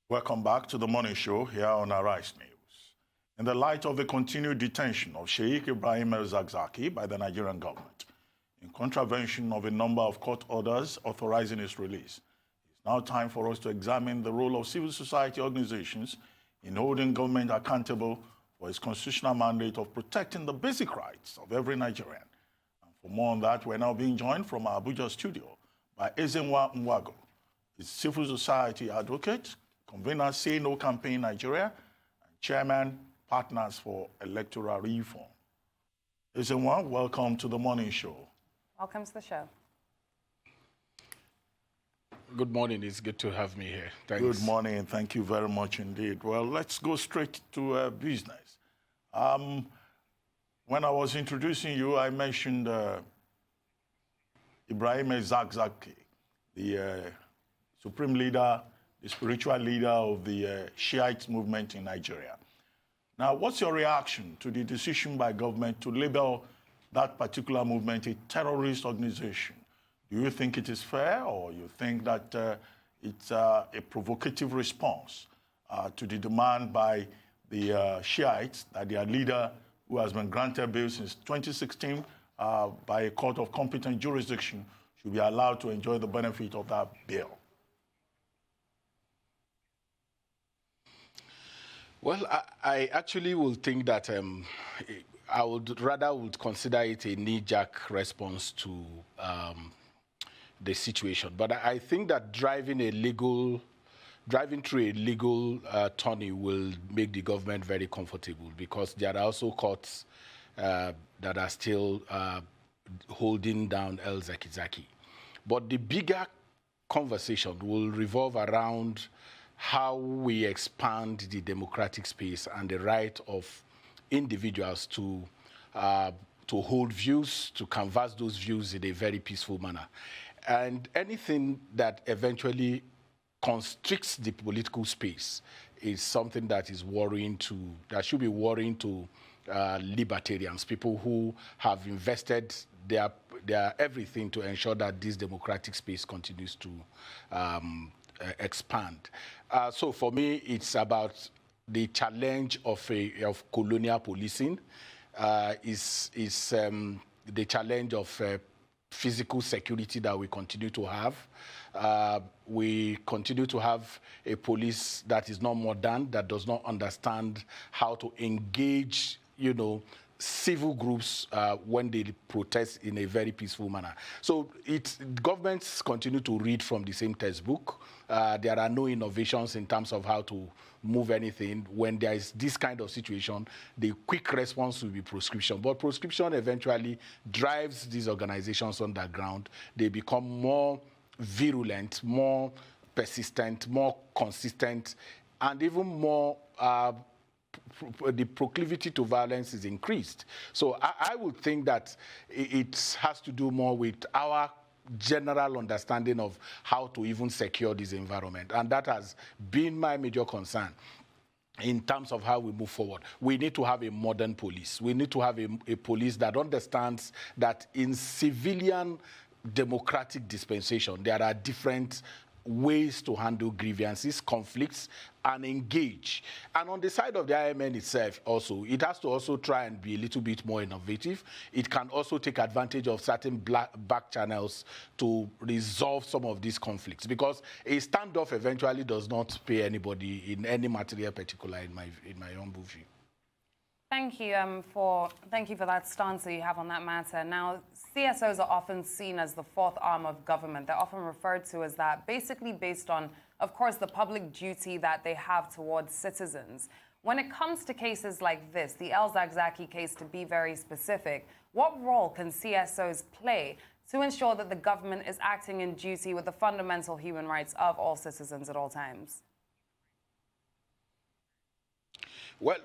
Welcome back to the morning show here on Arise News. In the light of the continued detention of Sheikh Ibrahim El-Zakzaky by the Nigerian government, in contravention of a number of court orders authorizing his release, it's now time for us to examine the role of civil society organizations in holding government accountable for its constitutional mandate of protecting the basic rights of every Nigerian. And for more on that, we're now being joined from our Abuja studio by Ezenwa Nwagwu, a civil society advocate, Convener Say No Campaign Nigeria, and Chairman, Partners for Electoral Reform. Ezenwa, welcome to the morning show. Welcome to the show. Good morning. It's good to have me here. Thanks. Good morning. Thank you very much indeed. Well, let's go straight to business. When I was introducing you, I mentioned Ibrahim El-Zakzaky, the supreme leader, the spiritual leader of the Shiite movement in Nigeria. Now, what's your reaction to the decision by government to label that particular movement a terrorist organization? Do you think it is fair, or you think that it's a provocative response to the demand by the Shiites that their leader, who has been granted bail since 2016 by a court of competent jurisdiction, should be allowed to enjoy the benefit of that bail? Well, I actually will think that I would rather consider it a knee-jerk response to the situation. But I think that driving through a legal tourney will make the government very comfortable, because there are also courts that are still holding down El-Zakzaky. But the bigger conversation will revolve around how we expand the democratic space and the right of individuals to hold views, to canvass those views in a very peaceful manner. And anything that eventually constricts the political space is something that is that should be worrying to libertarians, people who have invested their everything to ensure that this democratic space continues to expand. So for me, it's about the challenge of colonial policing, is the challenge of physical security that we continue to have. We continue to have a police that is not modern, that does not understand how to engage, civil groups when they protest in a very peaceful manner. So governments continue to read from the same textbook. There are no innovations in terms of how to move anything. When there is this kind of situation, the quick response will be proscription. But proscription eventually drives these organizations underground. They become more virulent, more persistent, more consistent, and even more the proclivity to violence is increased. So I would think that it has to do more with our general understanding of how to even secure this environment. And that has been my major concern in terms of how we move forward. We need to have a modern police. We need to have a police that understands that in civilian democratic dispensation, there are different ways to handle grievances, conflicts, and engage. And on the side of the IMN itself also, it has to also try and be a little bit more innovative. It can also take advantage of certain back channels to resolve some of these conflicts, because a standoff eventually does not pay anybody in any material particular, in my humble view. Thank you for that stance that you have on that matter. Now, CSOs are often seen as the fourth arm of government. They're often referred to as that, basically based on, of course, the public duty that they have towards citizens. When it comes to cases like this, the El-Zakzaky case to be very specific, what role can CSOs play to ensure that the government is acting in duty with the fundamental human rights of all citizens at all times? Well,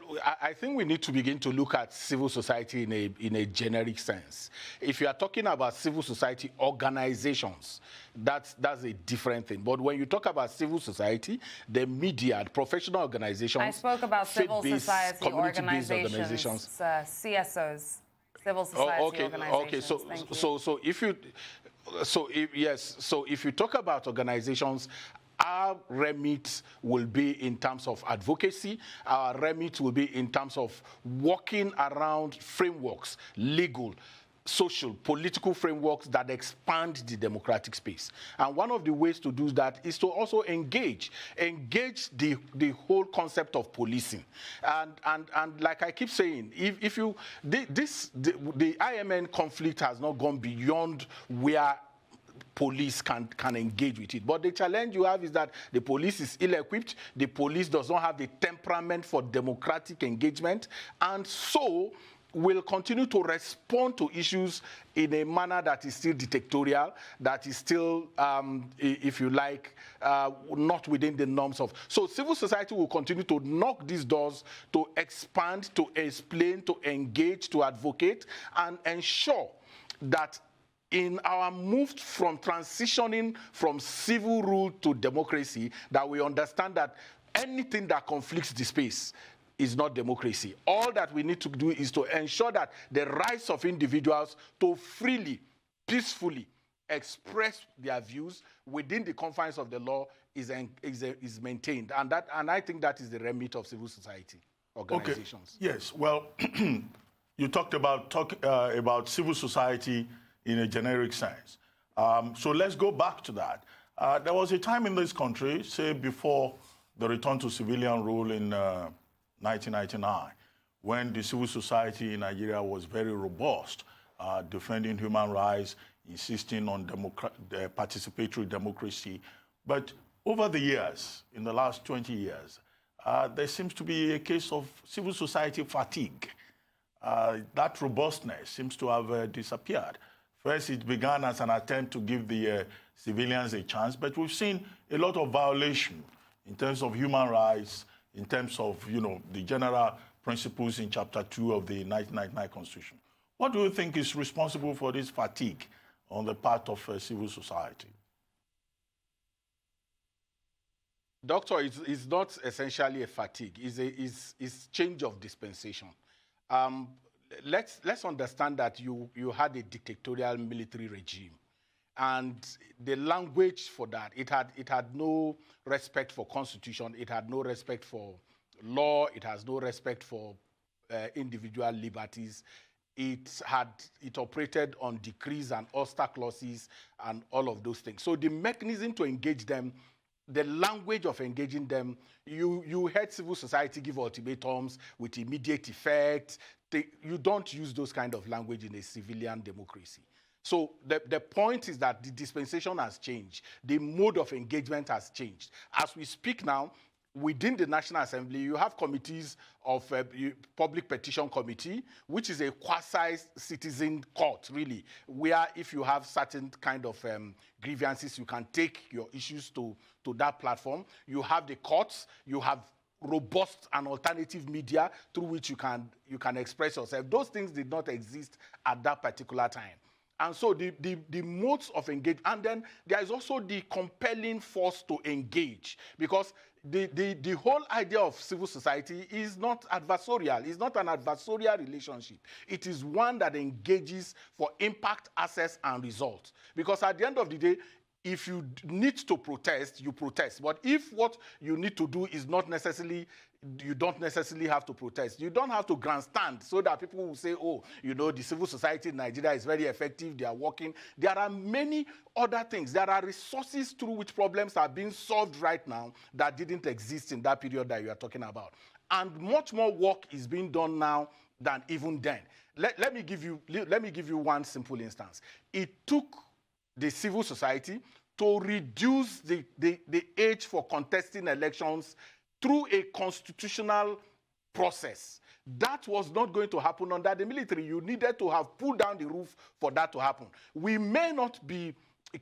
I think we need to begin to look at civil society in a generic sense. If you are talking about civil society organizations, that's a different thing. But when you talk about civil society, the media, professional organizations, I spoke about civil society organizations, CSOs, civil society organizations. Okay. So if you talk about organizations, our remit will be in terms of advocacy. Our remit will be in terms of working around frameworks, legal, social, political frameworks that expand the democratic space. And one of the ways to do that is to also engage the whole concept of policing. And like I keep saying, if you, the IMN conflict has not gone beyond where police can engage with it. But the challenge you have is that the police is ill-equipped, the police does not have the temperament for democratic engagement, and so will continue to respond to issues in a manner that is still dictatorial, that is still, if you like, not within the norms of. So civil society will continue to knock these doors, to expand, to explain, to engage, to advocate, and ensure that in our move from transitioning from civil rule to democracy, that we understand that anything that conflicts the space is not democracy. All that we need to do is to ensure that the rights of individuals to freely, peacefully express their views within the confines of the law is maintained. And I think that is the remit of civil society organizations. Okay. Yes, well, you talked about civil society in a generic sense. So let's go back to that. There was a time in this country, say before the return to civilian rule in 1999, when the civil society in Nigeria was very robust, defending human rights, insisting on participatory democracy. But over the years, in the last 20 years, there seems to be a case of civil society fatigue. That robustness seems to have disappeared. First, it began as an attempt to give the civilians a chance, but we've seen a lot of violation in terms of human rights, in terms of, the general principles in Chapter 2 of the 1999 Constitution. What do you think is responsible for this fatigue on the part of civil society? Doctor, it's not essentially a fatigue. It's change of dispensation. Let's understand that you had a dictatorial military regime, and the language for that, it had no respect for constitution, it had no respect for law, it has no respect for individual liberties. It operated on decrees and ouster clauses and all of those things. So the mechanism to engage them, the language of engaging them, you heard civil society give ultimatums with immediate effect. You don't use those kind of language in a civilian democracy. So the point is that the dispensation has changed. The mode of engagement has changed. As we speak now, within the National Assembly, you have committees of Public Petition Committee, which is a quasi-citizen court, really, where if you have certain kind of grievances, you can take your issues to that platform. You have the courts, you have robust and alternative media through which you can express yourself. Those things did not exist at that particular time. And so the modes of engagement, and then there is also the compelling force to engage, because the whole idea of civil society is not adversarial. It's not an adversarial relationship. It is one that engages for impact, access, and results. Because at the end of the day, if you need to protest, you protest. But if what you need to do is not necessarily, you don't necessarily have to protest. You don't have to grandstand so that people will say, oh, the civil society in Nigeria is very effective, they are working. There are many other things. There are resources through which problems are being solved right now that didn't exist in that period that you are talking about. And much more work is being done now than even then. Let me give you one simple instance. It took the civil society to reduce the age for contesting elections through a constitutional process. That was not going to happen under the military. You needed to have pulled down the roof for that to happen. We may not be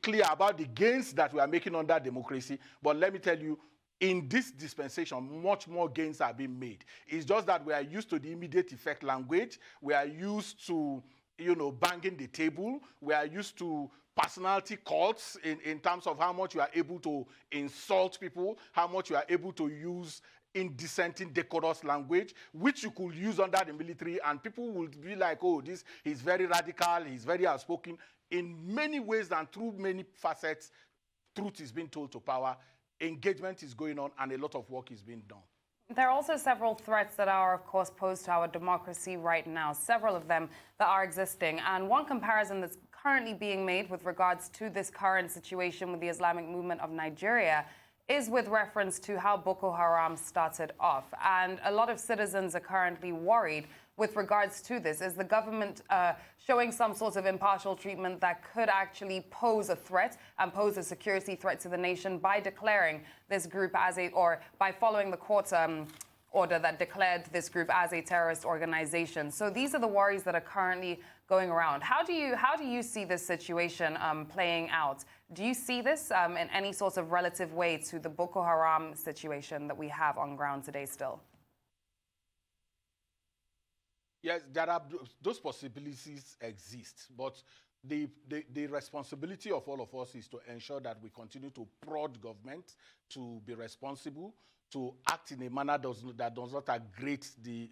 clear about the gains that we are making under democracy, but let me tell you, in this dispensation, much more gains are being made. It's just that we are used to the immediate effect language. We are used to, banging the table. We are used to personality cults in terms of how much you are able to insult people, how much you are able to use indecent, indecorous language, which you could use under the military, and people would be like, oh, he's very radical, he's very outspoken. In many ways and through many facets, truth is being told to power. engagement is going on and a lot of work is being done. There are also several threats that are, of course, posed to our democracy right now, several of them that are existing. And one comparison that's currently being made with regards to this current situation with the Islamic movement of Nigeria is with reference to how Boko Haram started off. And a lot of citizens are currently worried with regards to this. Is the government showing some sort of impartial treatment that could actually pose a threat and pose a security threat to the nation by declaring this group as or by following the court order that declared this group as a terrorist organization? So these are the worries that are currently going around. How do you see this situation playing out? Do you see this in any sort of relative way to the Boko Haram situation that we have on ground today still? Yes, those possibilities exist, but the responsibility of all of us is to ensure that we continue to prod government to be responsible, to act in a manner that does not aggravate the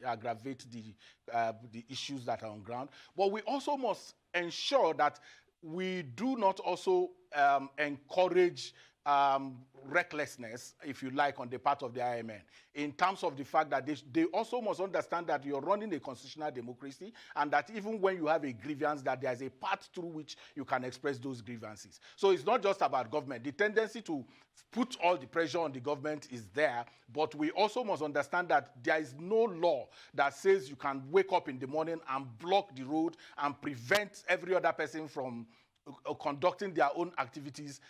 issues that are on ground. But we also must ensure that we do not also encourage recklessness, if you like, on the part of the IMN, in terms of the fact that they also must understand that you're running a constitutional democracy and that even when you have a grievance, that there's a path through which you can express those grievances. So it's not just about government. The tendency to put all the pressure on the government is there, but we also must understand that there is no law that says you can wake up in the morning and block the road and prevent every other person from conducting their own activities.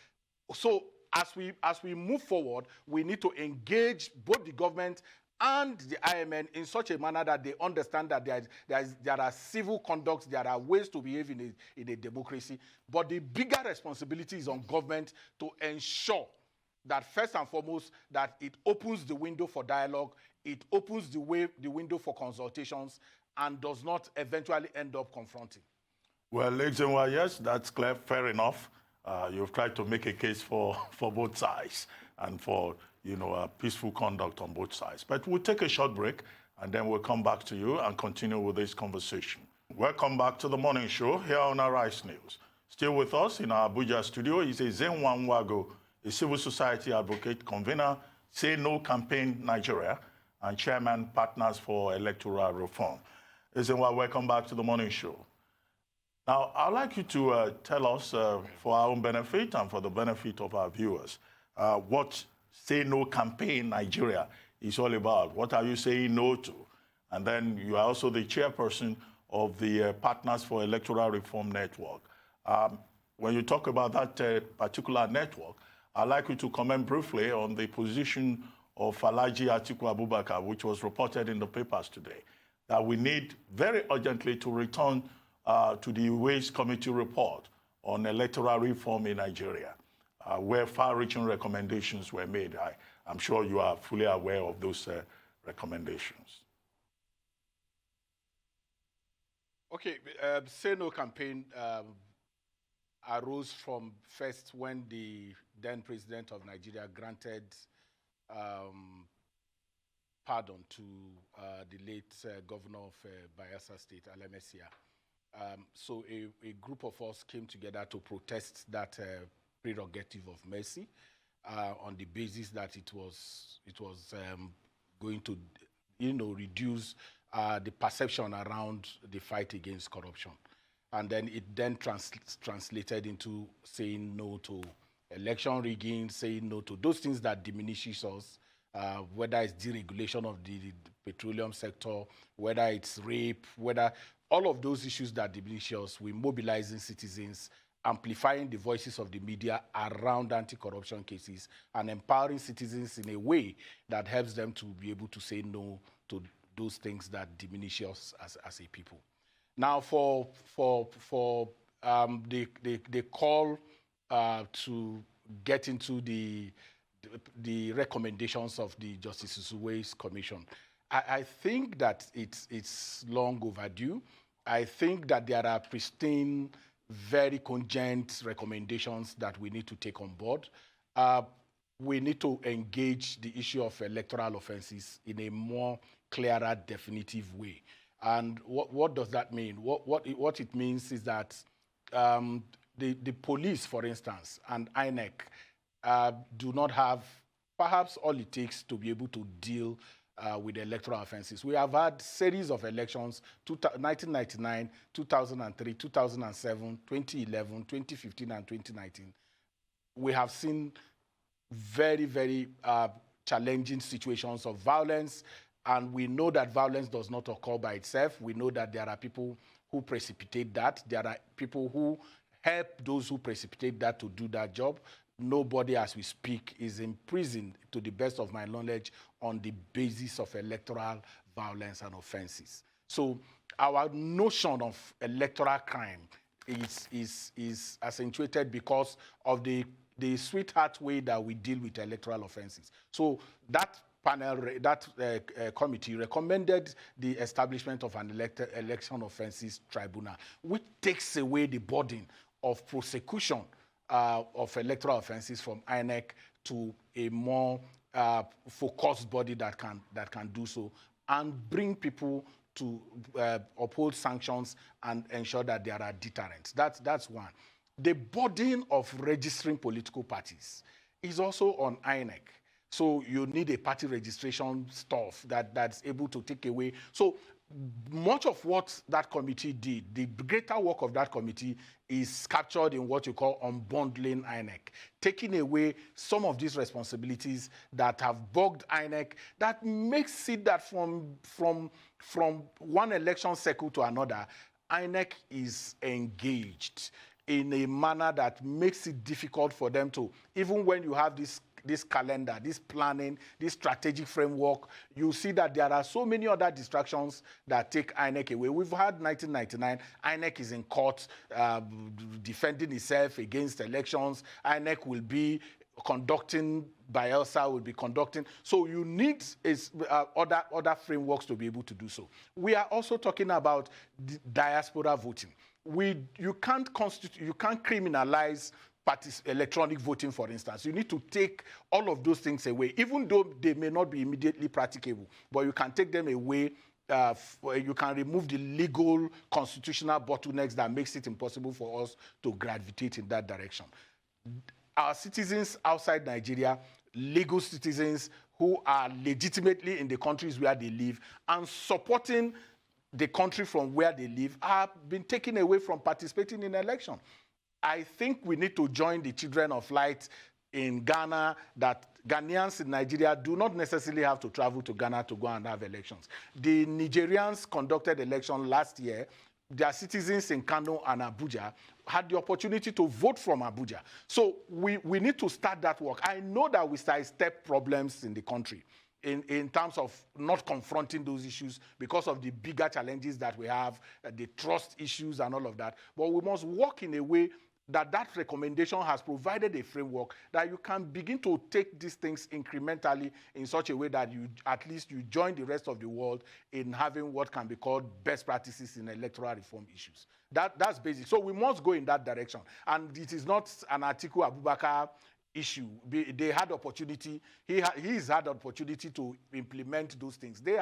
So as we move forward, we need to engage both the government and the IMN in such a manner that they understand that there are civil conducts, there are ways to behave in a democracy. But the bigger responsibility is on government to ensure that, first and foremost, that it opens the window for dialogue, it opens the window for consultations, and does not eventually end up confronting. Well, Ezenwa, yes, that's clear, fair enough. You've tried to make a case for both sides and for, peaceful conduct on both sides. But we'll take a short break, and then we'll come back to you and continue with this conversation. Welcome back to the morning show here on Arise News. Still with us in our Abuja studio is Ezenwa Nwagwu, a civil society advocate, convener, Say No Campaign Nigeria, and chairman, Partners for Electoral Reform. Ezenwa, welcome back to the morning show. Now, I'd like you to tell us, for our own benefit and for the benefit of our viewers, what Say No Campaign Nigeria is all about. What are you saying no to? And then you are also the chairperson of the Partners for Electoral Reform Network. When you talk about that particular network, I'd like you to comment briefly on the position of Alhaji Atiku Abubakar, which was reported in the papers today, that we need very urgently to return to the Ways Committee report on electoral reform in Nigeria, where far-reaching recommendations were made. I'm sure you are fully aware of those recommendations. Okay, Say No campaign arose from first when the then president of Nigeria granted pardon to the late governor of Bayelsa State, Alamesia. So a group of us came together to protest that prerogative of mercy on the basis that it was going to, reduce the perception around the fight against corruption. And then it translated into saying no to election rigging, saying no to those things that diminishes us, whether it's deregulation of the petroleum sector, whether it's rape, whether all of those issues that diminish us, we're mobilizing citizens, amplifying the voices of the media around anti-corruption cases, and empowering citizens in a way that helps them to be able to say no to those things that diminish us as a people. Now, for the call to get into the recommendations of the Justice Ways Commission, I think that it's long overdue. I think that there are pristine, very cogent recommendations that we need to take on board. We need to engage the issue of electoral offenses in a more clearer, definitive way. And what does that mean? What it means is that the police, for instance, and INEC do not have perhaps all it takes to be able to deal with electoral offenses. We have had series of elections, 1999, 2003, 2007, 2011, 2015, and 2019. We have seen very, very challenging situations of violence, and we know that violence does not occur by itself. We know that there are people who precipitate that. There are people who help those who precipitate that to do that job. Nobody, as we speak, is imprisoned, to the best of my knowledge, on the basis of electoral violence and offenses. So our notion of electoral crime is accentuated because of the sweetheart way that we deal with electoral offenses. So that panel, committee recommended the establishment of an election offenses tribunal, which takes away the burden of prosecution of electoral offenses from INEC to a more focused body that can do so, and bring people to uphold sanctions and ensure that there are deterrents. That's one. The burden of registering political parties is also on INEC. So you need a party registration stuff that's able to take away. So much of what that committee did, the greater work of that committee, is captured in what you call unbundling INEC, taking away some of these responsibilities that have bugged INEC, that makes it that from one election cycle to another, INEC is engaged in a manner that makes it difficult for them to, even when you have this calendar, this planning, this strategic framework, you see that there are so many other distractions that take INEC away. We've had 1999, INEC is in court defending itself against elections. INEC will be conducting, Bielsa will be conducting. So you need other frameworks to be able to do so. We are also talking about diaspora voting. You can't criminalize electronic voting, for instance. You need to take all of those things away, even though they may not be immediately practicable, but you can take them away. You can remove the legal constitutional bottlenecks that makes it impossible for us to gravitate in that direction. Our citizens outside Nigeria, legal citizens who are legitimately in the countries where they live and supporting the country from where they live, have been taken away from participating in election. I think we need to join the children of light in Ghana, that Ghanaians in Nigeria do not necessarily have to travel to Ghana to go and have elections. The Nigerians conducted election last year. Their citizens in Kano and Abuja had the opportunity to vote from Abuja. So we need to start that work. I know that we sidestep problems in the country in terms of not confronting those issues because of the bigger challenges that we have, the trust issues and all of that. But we must work in a way that recommendation has provided a framework that you can begin to take these things incrementally in such a way that at least you join the rest of the world in having what can be called best practices in electoral reform issues. That's basic. So we must go in that direction. And it is not an Atiku Abubakar issue. They had opportunity. He's had opportunity to implement those things. They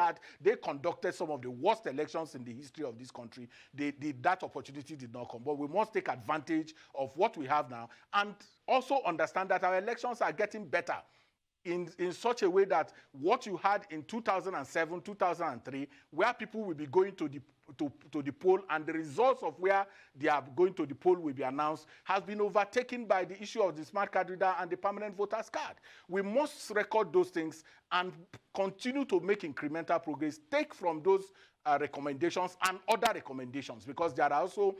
conducted some of the worst elections in the history of this country. That opportunity did not come. But we must take advantage of what we have now and also understand that our elections are getting better in such a way that what you had in 2007, 2003, where people will be going to the poll and the results of where they are going to the poll will be announced, has been overtaken by the issue of the smart card reader and the permanent voters card. We must record those things and continue to make incremental progress, take from those recommendations and other recommendations, because there are also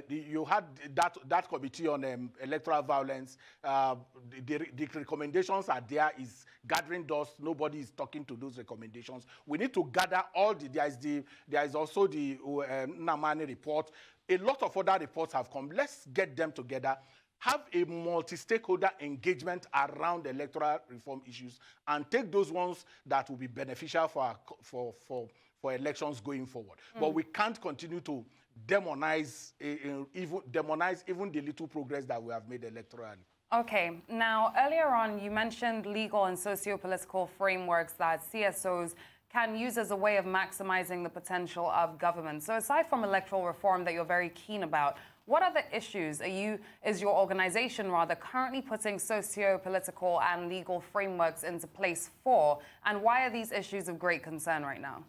you had that committee on electoral violence. The recommendations are there, is gathering dust. Nobody is talking to those recommendations. We need to gather all there is also the Namani report. A lot of other reports have come. Let's get them together, have a multi-stakeholder engagement around electoral reform issues, and take those ones that will be beneficial for elections going forward. But we can't continue to demonize even the little progress that we have made electorally. Okay, now earlier on you mentioned legal and socio-political frameworks that CSOs can use as a way of maximizing the potential of government. So aside from electoral reform that you're very keen about, what other issues is your organization rather currently putting socio-political and legal frameworks into place for, and why are these issues of great concern right now?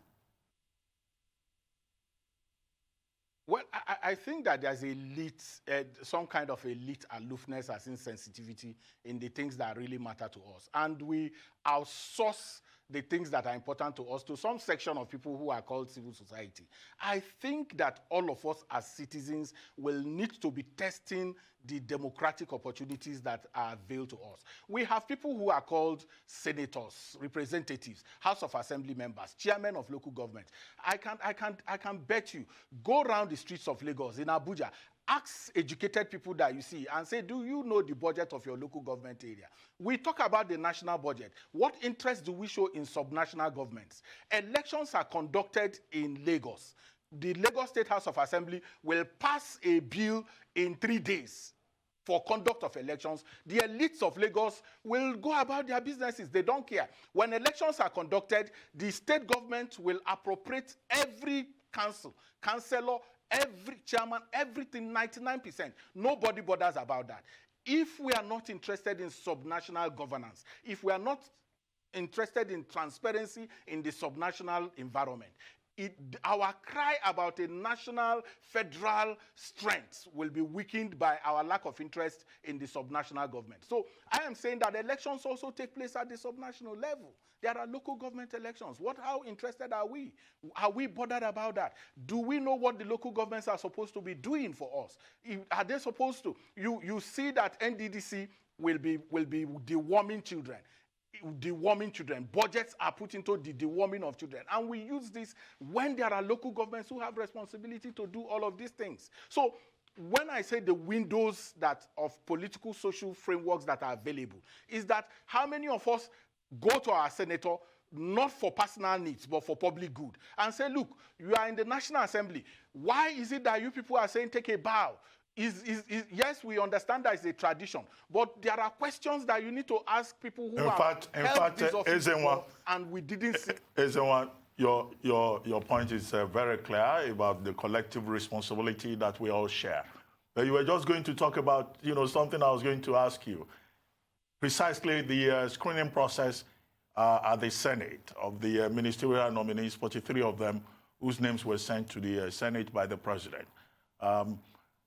Well, I think that there's some kind of elite aloofness as insensitivity in the things that really matter to us. And we outsource the things that are important to us to some section of people who are called civil society. I think that all of us as citizens will need to be testing the democratic opportunities that are available to us. We have people who are called senators, representatives, House of Assembly members, chairmen of local government. I can bet you, go around the streets of Lagos, in Abuja, ask educated people that you see and say, do you know the budget of your local government area? We talk about the national budget. What interest do we show in subnational governments? Elections are conducted in Lagos. The Lagos State House of Assembly will pass a bill in 3 days for conduct of elections. The elites of Lagos will go about their businesses. They don't care. When elections are conducted, the state government will appropriate every councillor, every chairman, everything, 99%. Nobody bothers about that. If we are not interested in subnational governance, if we are not interested in transparency in the subnational environment, our cry about a national federal strength will be weakened by our lack of interest in the subnational government. So I am saying that elections also take place at the subnational level. There are local government elections. How interested are we? Are we bothered about that? Do we know what the local governments are supposed to be doing for us? Are they supposed to? You see that NDDC will be deworming children. Deworming children. Budgets are put into the deworming of children. And we use this when there are local governments who have responsibility to do all of these things. So when I say the windows of political social frameworks that are available, is that how many of us go to our senator not for personal needs, but for public good, and say, look, you are in the National Assembly. Why is it that you people are saying take a bow? Yes, we understand that it's a tradition, but there are questions that you need to ask people who Ezenwa, and we didn't see. Ezenwa, your point is very clear about the collective responsibility that we all share. But you were just going to talk about, something I was going to ask you. Precisely the screening process at the Senate of the ministerial nominees, 43 of them, whose names were sent to the Senate by the president.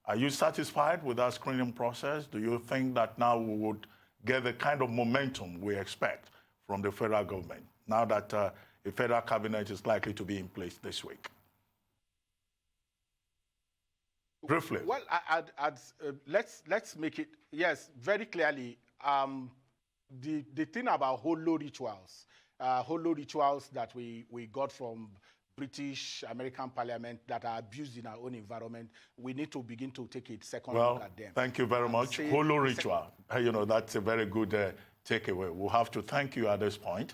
Are you satisfied with that screening process? Do you think that now we would get the kind of momentum we expect from the federal government, now that a federal cabinet is likely to be in place this week? Briefly. Well, let's make it, yes, very clearly. The thing about holo rituals that we got from British, American Parliament that are abused in our own environment, we need to begin to take a second look at them. Thank you very much. Holo ritual, that's a very good takeaway. We'll have to thank you at this point.